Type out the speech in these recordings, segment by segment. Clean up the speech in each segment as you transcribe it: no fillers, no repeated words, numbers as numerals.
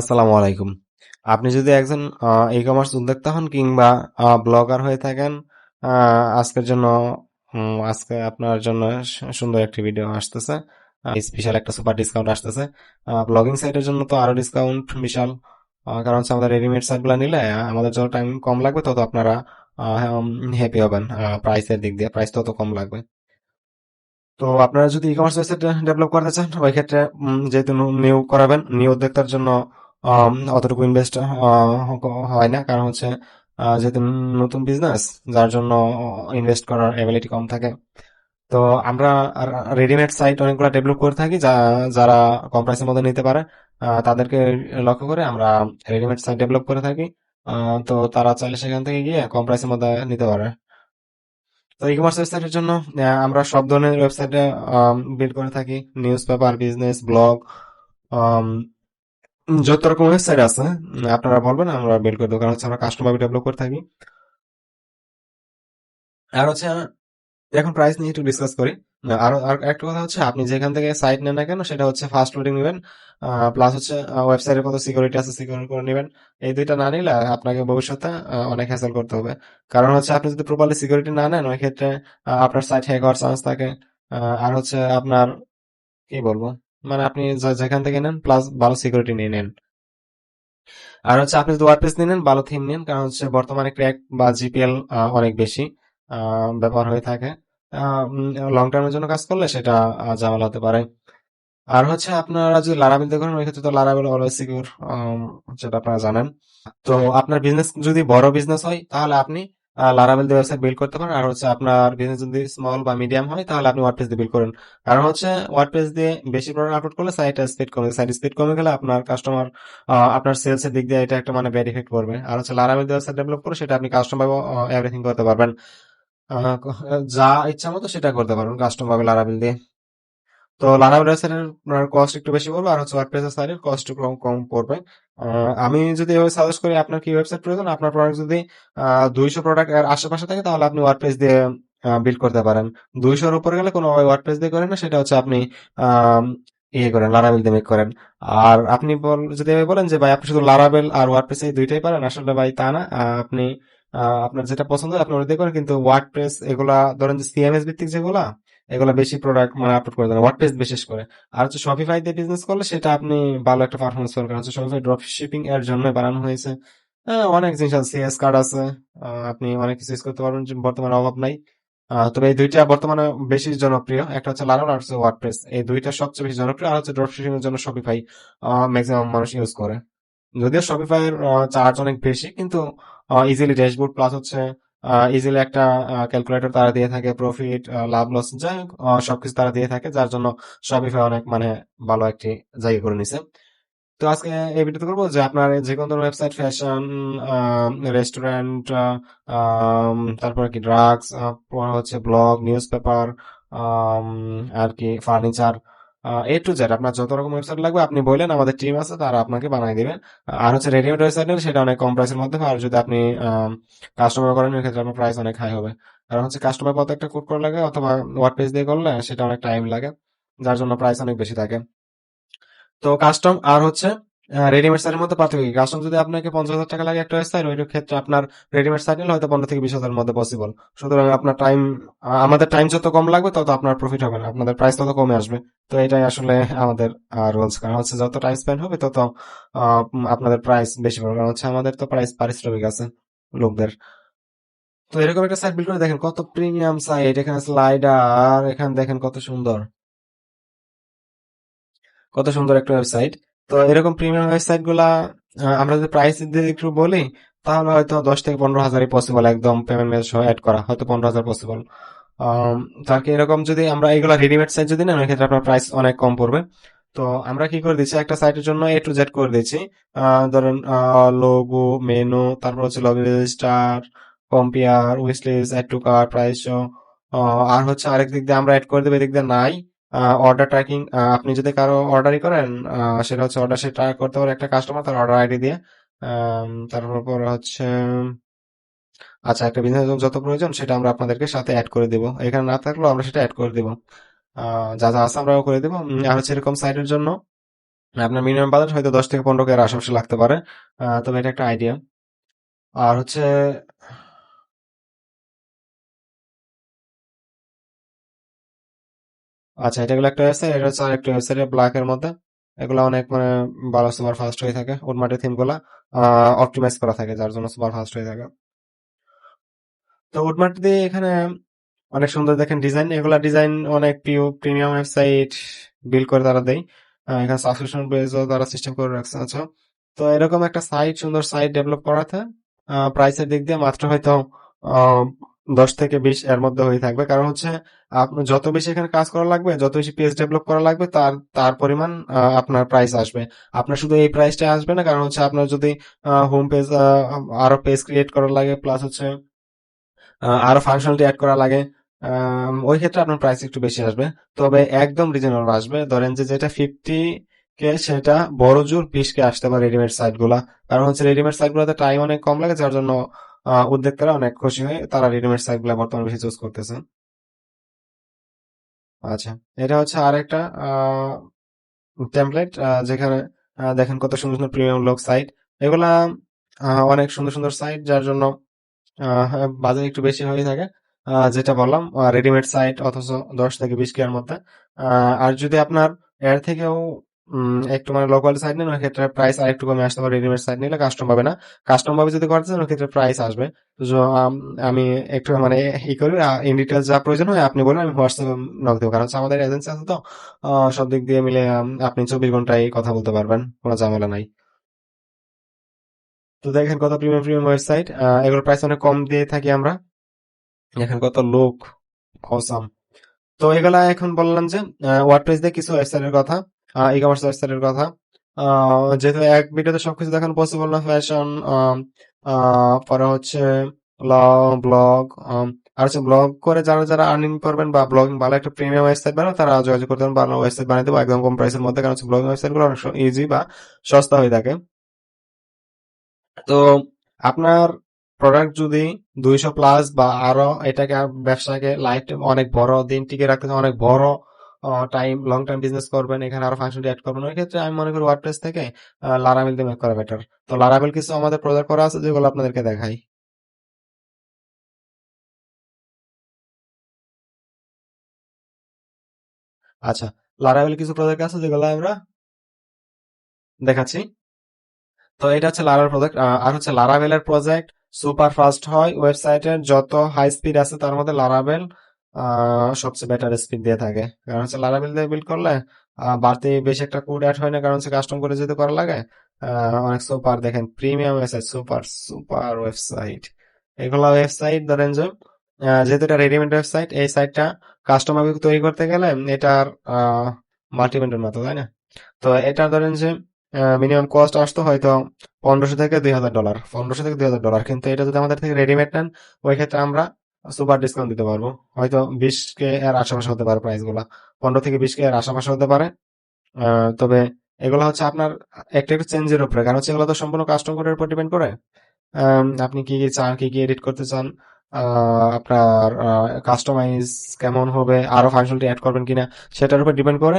আসসালামু আলাইকুম। আপনি যদি একজন ই-কমার্স উদ্যোক্তা হন কিংবা ব্লগার হয়ে থাকেন, আজকের জন্য আজকে আপনার জন্য সুন্দর একটি ভিডিও আসতেছে। স্পেশাল একটা সুপার ডিসকাউন্ট আসতেছে। ব্লগিং সাইটের জন্য তো আরো ডিসকাউন্ট বিশাল। কারণ হচ্ছে আমাদের রেডিমেড সাইটগুলো নিলে আমাদের যত টাইম কম লাগবে তত আপনারা হ্যাপি হবেন। প্রাইসের দিক দিয়ে প্রাইস তত কম লাগবে। তো আপনারা যদি ই কমার্স ওয়েবসাইট ডেভেলপ করতে চান, ওই ক্ষেত্রে যেহেতু নিউ করাবেন, নিউ উদ্যোক্তার জন্য অতটুকু ইনভেস্ট হয় না। কারণ হচ্ছে যেহেতু নতুন বিজনেস, যার জন্য ইনভেস্ট করার এবিলিটি কম থাকে। তো আমরা রেডিমেড সাইট অনেকগুলো ডেভেলপ করে থাকি, যারা কম প্রাইসের মধ্যে নিতে পারে তাদেরকে লক্ষ্য করে আমরা রেডিমেড সাইট ডেভেলপ করে থাকি। তো তারা চাইলে সেখান থেকে গিয়ে কম প্রাইসের মধ্যে নিতে পারে। তো ই কমার্স ওয়েবসাইটের জন্য আমরা সব ধরনের ওয়েবসাইটে বিল্ড করে থাকি। নিউজ পেপার, বিজনেস, ব্লগ, যত রকম ওয়েবসাইট আছে আপনারা বলবেন, আমরা বিল্ড করে দেবো। কারণ হচ্ছে আমরা কাস্টমার ডেভেলপ করে থাকি। আর হচ্ছে এখন প্রাইস নিয়ে একটু ডিসকাস করি। আর একটা কথা হচ্ছে, আপনি যেখান থেকে সাইট নেন না কেন সেটা হচ্ছে ফাস্ট লোডিং নেবেন, প্লাস হচ্ছে ওয়েবসাইটের কত সিকিউরিটি আছে সিকিউর করে নেবেন। এই দুইটা না নিলে আপনাকে ভবিষ্যতে অনেক হ্যাসেল করতে হবে। কারণ হচ্ছে আপনি যদি প্রপারলি সিকিউরিটি না নেন, ওই ক্ষেত্রে আপনার সাইট হ্যাক হওয়ার চান্স থাকে। আর হচ্ছে আপনার কি বলবো, মানে আপনি যেখান থেকে নেন প্লাস ভালো সিকিউরিটি নিয়ে নেন। আর হচ্ছে আপনি যদি ওয়ার্ডপ্রেস নিয়ে নেন, ভালো থিম নিন। কারণ হচ্ছে বর্তমানে ক্র্যাক বা জিপিএল অনেক বেশি ব্যবহার হয়ে থাকে। লং টার্মের জন্য কাজ করলে সেটা ঝামেলা হতে পারে। আর হচ্ছে আপনারা যদি লারাবেল দিয়ে করেন, ওই ক্ষেত্রে তো লারাবেল অলওয়েজ সিকিউর, যেটা আপনারা জানেন। তো আপনার বিজনেস যদি বড় বিজনেস হয় তাহলে আপনি লারাবেল দিয়ে ওয়েবসাইট বিল্ড করতে পারেন। আর হচ্ছে আপনার বিজনেস যদি স্মল বা মিডিয়াম হয় তাহলে আপনি ওয়ার্ডপ্রেস দিয়ে বিল্ড করেন। কারণ হচ্ছে ওয়ার্ডপ্রেস দিয়ে বেশি প্রোডাক্ট আপলোড করলে সাইট স্পিড কমে গেলে আপনার কাস্টমার, আপনার সেলস এর দিক দিয়ে এটা একটা মানে ব্যাড ইফেক্ট করবে। আর হচ্ছে লারাবেল দিয়ে ওয়েবসাইট ডেভেলপ করে সেটা আপনি কাস্টমার এভরিথিং করতে পারবেন। আহ, যা ইচ্ছা মতো সেটা করতে পারবেন কাস্টমার পাবে লারাবেল দিয়ে। তো লারাবেল ওয়েবসাইটের কস্ট একটু বেশি পড়বে, আর হচ্ছে ওয়ার্ডপ্রেসের সাইটের কস্ট একটু কম কম পড়বে। আমি যদি এভাবে সাজেস্ট করি, আপনার কি ওয়েবসাইট প্রয়োজন, আপনার প্রোডাক্ট যদি 200 প্রোডাক্ট এর আশেপাশে থাকে তাহলে আপনি ওয়ার্ডপ্রেস দিয়ে বিল্ড করতে পারেন। 200-র উপরে গেলে কোনো ওয়ার্ডপ্রেস দিয়ে করেন না, সেটা হচ্ছে আপনি আহ, ইয়ে করেন, লারাবেল দিয়ে মেক করেন। আর আপনি যদি এভাবে বলেন যে ভাই আপনি শুধু লারাবেল আর ওয়ার্ডপ্রেস এই দুইটাই পারেন, আসলে ভাই তা না। আপনি আপনার যেটা পছন্দ হয় আপনি ওটা দিয়ে করেন, কিন্তু ওয়ার্ডপ্রেস এগুলা ধরেন যে সিএমএস ভিত্তিক যেগুলা, এগুলো বেশি প্রোডাক্ট মানে আপলোড করে দেন ওয়ার্ডপ্রেস বিশেষ করে। আর হচ্ছে শপিফাই দিয়ে বিজনেস করলে সেটা আপনি ভালো একটা পারফরমেন্স পাবেন। কারণ হচ্ছে শপিফাই ড্রপ শিপিং এর জন্য বানানো হয়েছে। অনেক জিনিস আছে, সিএস কার্ড আছে, আপনি অনেক কিছু ইউজ করতে পারবেন, যে বর্তমানে অভাব নাই। তবে এই দুইটা বর্তমানে বেশি জনপ্রিয়, একটা হচ্ছে লারাবেল আর হচ্ছে ওয়ার্ডপ্রেস। এই দুইটা সবচেয়ে বেশি জনপ্রিয়। আর হচ্ছে ড্রপ শিপিং এর জন্য শপিফাই ম্যাক্সিমাম মানুষ ইউজ করে। যদিও শপিফাই এর চার্জ অনেক বেশি, কিন্তু ইজিলি ড্যাশবোর্ড প্লাস হচ্ছে ইজিলি একটা ক্যালকুলেটর তারা দিয়ে থাকে, প্রফিট, লাভ লস, যাই হোক সবকিছু তারা দিয়ে থাকে, যার জন্য শপিফাই অনেক মানে ভালো একটি জায়গা করে নিছে। তো আজকে এই ভিডিওতে করবো যে আপনার যে কোনো ধরনের ওয়েবসাইট, ফ্যাশন, রেস্টুরেন্ট, তারপরে কি ড্রাগস, হচ্ছে ব্লগ, নিউজ পেপার, আর কি ফার্নিচার, A to Z আপনার যত রকম ওয়েবসাইট লাগবে আপনি বললেন, আমাদের টিম আছে তারা আপনাকে বানিয়ে দিবে। আর হচ্ছে রেডিমেড ওয়েবসাইট নিলে সেটা অনেক কম প্রাইসের মধ্যে হয়। আর যদি আপনি কাস্টমার করেন, এক্ষেত্রে আপনার প্রাইস অনেক হাই হবে। কারণ হচ্ছে কাস্টমার কত একটা কোড করা লাগে, অথবা ওয়ার্ড পেজ দিয়ে করলে সেটা অনেক টাইম লাগে, যার জন্য প্রাইস অনেক বেশি থাকে। তো কাস্টম আর হচ্ছে রেডিমেড সাইটের মধ্যে পার্থক্য কি? কাস্টম যদি আপনাকে 50,000 টাকা লাগে একটা ওয়েবসাইট, ওই ক্ষেত্রে আপনার রেডিমেড সাইট নিলে হয়তো 15 থেকে 20 হাজারের মধ্যে পসিবল। সুতরাং আপনার টাইম, আমাদের টাইম যত কম লাগবে তত আপনার প্রফিট হবে না, আপনাদের প্রাইস তত কমে আসবে। তো এটাই আসলে আমাদের রুলস। কারণ হচ্ছে যত টাইম স্পেন্ড হবে তত আপনাদের প্রাইস বেশি পড়বে। কারণ হচ্ছে আমাদের তো প্রাইস পারিশ্রমিক আছে লোকদের। তো এরকম একটা সাইট বিল্ড করে দেখেন, কত প্রিমিয়াম সাইট, এখানে স্লাইডার, এখানে দেখেন কত সুন্দর, কত সুন্দর একটা ওয়েবসাইট। তো এরকম প্রিমিয়াম ওয়েবসাইট গুলা আমরা যদি প্রাইস দিয়ে একটু বলি, তাহলে হয়তো 10 থেকে 15 হাজারই পসিবল, একদম পেমেন্ট মেথড সহ অ্যাড করা হয়তো 15 হাজার পসিবল। তার কি এরকম যদি আমরা এগুলা রেডিমেড সাইট যদি নেন, ওই ক্ষেত্রে আপনার প্রাইস অনেক কম পড়বে। তো আমরা কি করে দিচ্ছি, একটা সাইটের জন্য A to Z করে দিচ্ছি। ধরেন লোগো, মেনু, তারপর হচ্ছে login, register, compare, wish list, add to cart, price show. আর হচ্ছে আরেক দিক দিয়ে আমরা অ্যাড করে দেবো, এদিক দিয়ে নাই অর্ডার ট্র্যাকিং। আপনি যদি কারো অর্ডারই করেন, সেটা হচ্ছে অর্ডার সে ট্র্যাক করতে পারে একটা কাস্টমার তার অর্ডার আইডি দিয়ে। তারপর হচ্ছে আচ্ছা, একটা বিজনেস যত প্রয়োজন সেটা আমরা আপনাদেরকে সাথে অ্যাড করে দিব, এখানে না থাকলেও আমরা সেটা অ্যাড করে দিব। যা যা আছে আমরাও করে দিব। আর হচ্ছে এরকম সাইটের জন্য আপনার মিনিমাম বাজেট হয়তো 10 থেকে 15 এর আশেপাশে লাগতে পারে। তবে এটা একটা আইডিয়া। আর হচ্ছে আচ্ছা, এটা হলো একটা ওয়েবসাইট, এটা হচ্ছে আরেকটা ওয়েবসাইট ব্ল্যাক এর মধ্যে। এগুলো অনেক মানে ভালো সুপার ফাস্ট হয়ে থাকে, উডমার্টের থিম গুলা অপটিমাইজ করা থাকে, যার জন্য সুপার ফাস্ট হয়ে থাকে। তো উডমার্ট দিয়ে এখানে অনেক সুন্দর দেখেন ডিজাইন, এগুলা ডিজাইন অনেক প্রিমিয়াম ওয়েবসাইট বিল্ড করে তারা দেয়। এখানে সাবস্ক্রিপশন বেসও তারা সিস্টেম করে রাখছে। আচ্ছা, তো এরকম একটা সাইট, সুন্দর সাইট ডেভেলপ করাতে প্রাইসের দিক দিয়ে মাত্র হয়তো আহ, 10 থেকে 20 এর মধ্যে হয়ে থাকবে। কারণ হচ্ছে আপনার যত বেশি এখানে কাজ করা লাগবে, যত বেশি পেজ ডেভেলপ করা লাগবে, তার তার পরিমাণ আপনার প্রাইস আসবে। আপনার শুধু এই প্রাইসটা আসবে না, কারণ হচ্ছে আপনার যদি হোম পেজ আরো পেজ ক্রিয়েট করা লাগে, প্লাস হচ্ছে আরো ফাংশনালিটি অ্যাড করা লাগে, ওই ক্ষেত্রে আপনার প্রাইস একটু বেশি আসবে। তবে একদম রিজনেবল আসবে। ধরেন যে যেটা 50 কে, সেটা বড় জোর 20 কে আসতে পারে রেডিমেড সাইট গুলা। কারণ হচ্ছে রেডিমেড সাইট গুলোতে টাইম অনেক কম লাগে, যার জন্য উদ্যোক্তারা অনেক খুশি হয়ে তারা রেডিমেড সাইট গুলা বর্তমানে বেশি চুজ করতেছে। আচ্ছা, এটা হচ্ছে আরেকটা টেমপ্লেট, যেখানে দেখেন কত সুন্দর সুন্দর প্রিমিয়াম লোক সাইট। এগুলা অনেক সুন্দর সুন্দর সাইট, যার জন্য হ্যাঁ, বাজেট একটু বেশি হয়ে থাকে। যেটা বললাম, রেডিমেড সাইট অথচ 10 থেকে 20 কে এর মধ্যে। আর যদি আপনার এর থেকেও একটু মানে লোকাল সাইট নেন, ওই ক্ষেত্রে প্রাইস আর একটু কমে আসতে পারে। রেডিমেড সাইট নিলে কাস্টম পাবে না, কাস্টম ভাবে যদি করতে চান ওই ক্ষেত্রে প্রাইস আসবে। তো আমি একটু মানে ই করি, ইন ডিটেলস যা প্রয়োজন হয় আপনি বলেন, আমি হোয়াটসঅ্যাপে নক দেবো। কারণ হচ্ছে আমাদের এজেন্সি আছে তো, সব দিক দিয়ে মিলে আপনি 24 ঘন্টায় কথা বলতে পারবেন, কোনো ঝামেলা নাই। তো দেখেন কত প্রিমিয়াম প্রিমিয়াম ওয়েবসাইট, এগুলোর প্রাইস অনেক কম দিয়ে থাকি আমরা। দেখেন কত লোক, অসাম। তো এগুলা এখন বললাম যে ওয়ার্ডপ্রেস দিয়ে কিছু ওয়েবসাইটের কথা, ই কমার্স ওয়েবসাইটের কথা। যেহেতু এক ভিডিওতে সবকিছু দেখানো পসিবল না, ফ্যাশন, পরে হচ্ছে ব্লগ, আর হচ্ছে ব্লগ করে যারা যারা আর্নিং করবেন বা ব্লগিং ভালো একটা প্রিমিয়াম ওয়েবসাইট বানাবে, তারা যোগাযোগ করতে পারেন, ভালো ওয়েবসাইট বানিয়ে দেবো একদম কম প্রাইসের মধ্যে। কারণ হচ্ছে ব্লগিং ওয়েবসাইট গুলো অনেক ইজি বা সস্তা হয়ে থাকে। তো আপনার প্রোডাক্ট যদি 200 প্লাস বা আরো, এটাকে ব্যবসাকে লাইফ অনেক বড় দিন টিকে রাখতে চান, অনেক বড় টাইম লং টাইম বিজনেস করবেন, এখানে আরো ফাংশন অ্যাড করবেন, ওই ক্ষেত্রে আমি মনে করি ওয়ার্ডপ্রেস থেকে লারাভেল দিয়ে মেক করা বেটার। তো লারাভেল কিছু আমাদের প্রজেক্ট করা আছে, যেগুলো আপনাদেরকে দেখাই। আচ্ছা, লারাভেল কিছু প্রজেক্ট আছে যেগুলো আমরা দেখাচ্ছি। তো এটা হচ্ছে লারার প্রজেক্ট। আর হচ্ছে লারাভেলের প্রজেক্ট সুপার ফাস্ট হয়। ওয়েবসাইটের যত হাই স্পিড আছে তার মধ্যে লারাভেল সবচেয়ে বেটার স্পিড দিয়ে থাকে। কারণ হচ্ছে লারাভেল দিয়ে বিল্ড করলে বাড়তি বেশি একটা কোড অ্যাড হয় না, কারণ হচ্ছে কাস্টম করে যেতে করা লাগে। অনেক সুপার, দেখেন premium website, super super website. এগুলা ওয়েবসাইট ধরেন যে যেহেতু এটা রেডিমেড ওয়েবসাইট, এই সাইটটা কাস্টমার তৈরি করতে গেলে এটার মাল্টিপেন্ডের মতো, তাই না? তো এটা ধরেন যে মিনিমাম কস্ট আসতো হয়তো $1500 থেকে $2000, $1500 থেকে $2000। কিন্তু এটা যদি আমাদের থেকে রেডিমেড নেন, ওই ক্ষেত্রে আমরা সুপার ডিসকাউন্ট দিতে পারবো। হয়তো 20 কে এর আশেপাশে হতে পারে প্রাইস গুলা, 15 থেকে 20 কে এর আশেপাশে হতে পারে। তবে এগুলো হচ্ছে আপনার একটা একটু চেঞ্জের উপরে, কারণ হচ্ছে এগুলো তো সম্পূর্ণ কাস্টমারের উপর ডিপেন্ড করে। আপনি কি কি চান, কি কি এডিট করতে চান, আপনার কাস্টমাইজ কেমন হবে, আরো ফাংশনালিটি অ্যাড করবেন কিনা, সেটার উপর ডিপেন্ড করে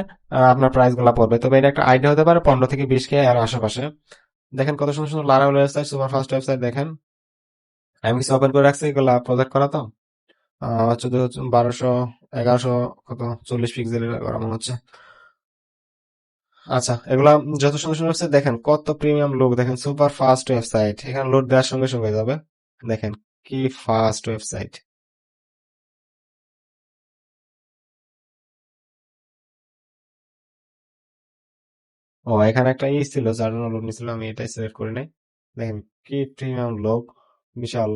আপনার প্রাইস গুলা পড়বে। তবে এটা একটা আইডিয়া হতে পারে 15 থেকে 20 কে এর আশেপাশে। দেখেন কত সুন্দর সুন্দর Laravel website, super fast website. দেখেন আমি কিছু ওপেন করে রাখছি, এগুলা প্রজেক্ট করা তো 1200, 1100, কত 40 পিক্সেলের করা মনে হচ্ছে। আচ্ছা, এগুলা যত সুন্দর সুন্দর ওয়েবসাইট, দেখেন কত প্রিমিয়াম লুক, দেখেন সুপার ফাস্ট ওয়েবসাইট, এখানে লোড দেওয়ার সঙ্গে সঙ্গে হয়ে যাবে। দেখেন কি ফাস্ট ওয়েবসাইট। ও, এখানে একটা ছিল যার জন্য লোড নিছিল, আমি এটাই সিলেক্ট করে নাই। দেখেন কি প্রিমিয়াম লোক, বিশাল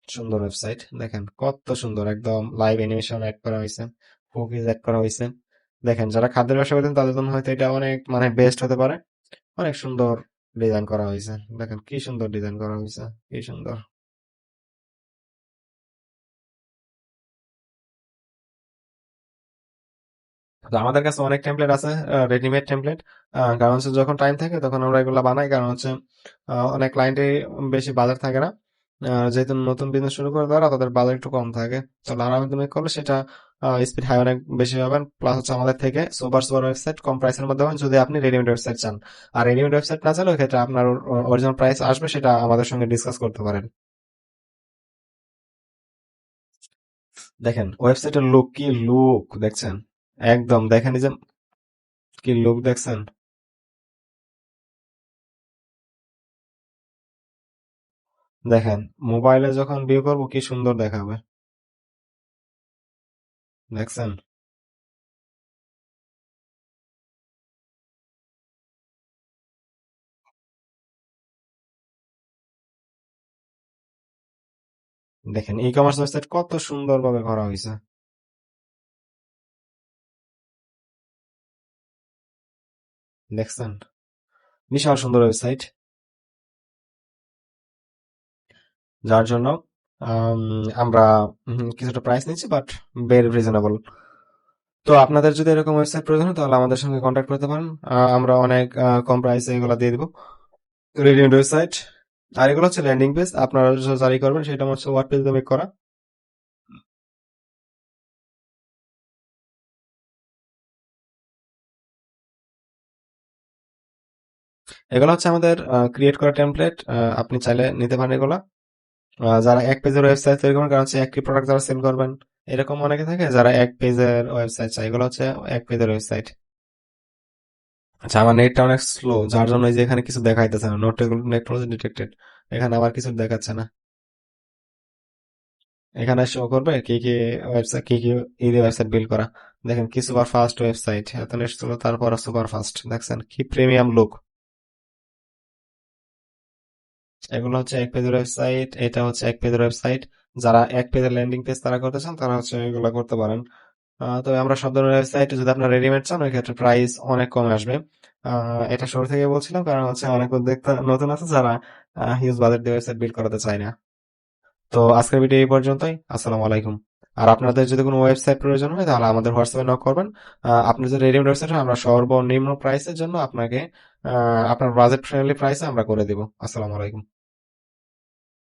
সুন্দর ওয়েবসাইট। দেখেন কত সুন্দর, একদম লাইভ অ্যানিমেশন অ্যাড করা হয়েছে, কুকিজ অ্যাড করা হয়েছে। দেখেন যারা খাদ্যের ব্যবসা করেন তাদের জন্য হয়তো এটা অনেক মানে বেস্ট হতে পারে। অনেক সুন্দর ডিজাইন করা হয়েছে, দেখেন কি সুন্দর ডিজাইন করা হয়েছে, কি সুন্দর। তো আমাদের কাছে অনেক টেমপ্লেট আছে, রেডিমেড টেমপ্লেট। কারণ হচ্ছে যখন টাইম থাকে তখন আমরা এগুলা বানাই, কারণ হচ্ছে অনেক ক্লায়েন্টে বেশি বাজার থাকে না। যেহেতু নতুন বিজনেস শুরু করে তারা, তাদের বাজার একটু কম থাকে। তো লারার মাধ্যমে করলে সেটা স্পিড হাই অনেক বেশি পাবেন, প্লাস হচ্ছে আমাদের থেকে সুপার সুপার ওয়েবসাইট কম প্রাইসের মধ্যে পাবেন যদি আপনি রেডিমেড ওয়েবসাইট চান। আর রেডিমেড ওয়েবসাইট না চাইলে ওই ক্ষেত্রে আপনার অরিজিনাল প্রাইস আসবে, সেটা আমাদের সঙ্গে ডিসকাস করতে পারেন। দেখেন ওয়েবসাইটের লুক, কি লুক দেখছেন, একদম দেখেন এই যে, কি লুক দেখছেন। দেখেন মোবাইলে যখন ভিউ করবো কি সুন্দর দেখাবে, দেখছেন। দেখেন ই কমার্স ওয়েবসাইট কত সুন্দরভাবে করা হয়েছে, দেখছেন, বিশাল সুন্দর ওয়েবসাইট। যার জন্য আম, আমরা কিছুটা প্রাইস নিচ্ছি, বাট ভেরি রিজনেবল। তো আপনাদের যদি এরকম ওয়েবসাইট প্রয়োজন হয় তাহলে আমাদের সঙ্গে কন্ট্যাক্ট করতে পারেন। আমরা অনেক কম প্রাইসে এগুলো দিয়ে দিব, রেডিমেড ওয়েবসাইট। আর এগুলো হচ্ছে ল্যান্ডিং পেজ, আপনারা যে জারি করবেন সেটা হচ্ছে ওয়ার্ডপ্রেস দিয়ে মেক করা। এগুলো হচ্ছে আমাদের ক্রিয়েট করা টেমপ্লেট, আপনি চাইলে নিতে পারেন এগুলা। যারা এক পেজের ওয়েবসাইট তৈরি করবেন, কারণ হচ্ছে একটি প্রোডাক্ট যারা সেল করবেন, এরকম অনেকে থাকে যারা এক পেজের ওয়েবসাইট চাই, এগুলো হচ্ছে এক পেজের ওয়েবসাইট। আচ্ছা, আমার নেটটা অনেক স্লো, যার জন্য এই যে এখানে কিছু দেখাইতেছে না, নোট নেট ডিটেক্টেড, এখানে আবার কিছু দেখাচ্ছে না। এখানে শো করবে কি কি ওয়েবসাইট, কি কি ওয়েবসাইট বিল্ড করা। দেখেন কি সুপার ফাস্ট ওয়েবসাইট, এত নেট স্লো তারপর সুপার ফাস্ট, দেখছেন কি প্রিমিয়াম লুক। এগুলো হচ্ছে এক পেজের ওয়েবসাইট, এটা হচ্ছে এক পেজের ওয়েবসাইট। যারা এক পেজের ল্যান্ডিং পেজ তারা করতে চান তারা হচ্ছে এগুলো করতে পারেন। তবে আমরা সব ধরনের ওয়েবসাইট, যদি আপনার রেডিমেড চান ওই ক্ষেত্রে প্রাইস অনেক কমে আসবে। এটা শুরু থেকে বলছিলাম, কারণ হচ্ছে অনেক উদ্যোক্তা নতুন আছে যারা হিউজ বাজেট দিয়ে ওয়েবসাইট বিল্ড করাতে চায় না। তো আজকের ভিডিও এই পর্যন্তই। আসসালামু আলাইকুম। আর আপনাদের যদি কোনো ওয়েবসাইট প্রয়োজন হয় তাহলে আমাদের হোয়াটসঅ্যাপে নক করবেন। আপনার যে রেডিমেড ওয়েবসাইট আমরা সর্বনিম্ন প্রাইসের জন্য আপনাকে আপনার বাজেট ফ্রেন্ডলি প্রাইসে আমরা করে দিব। আসসালামু আলাইকুম।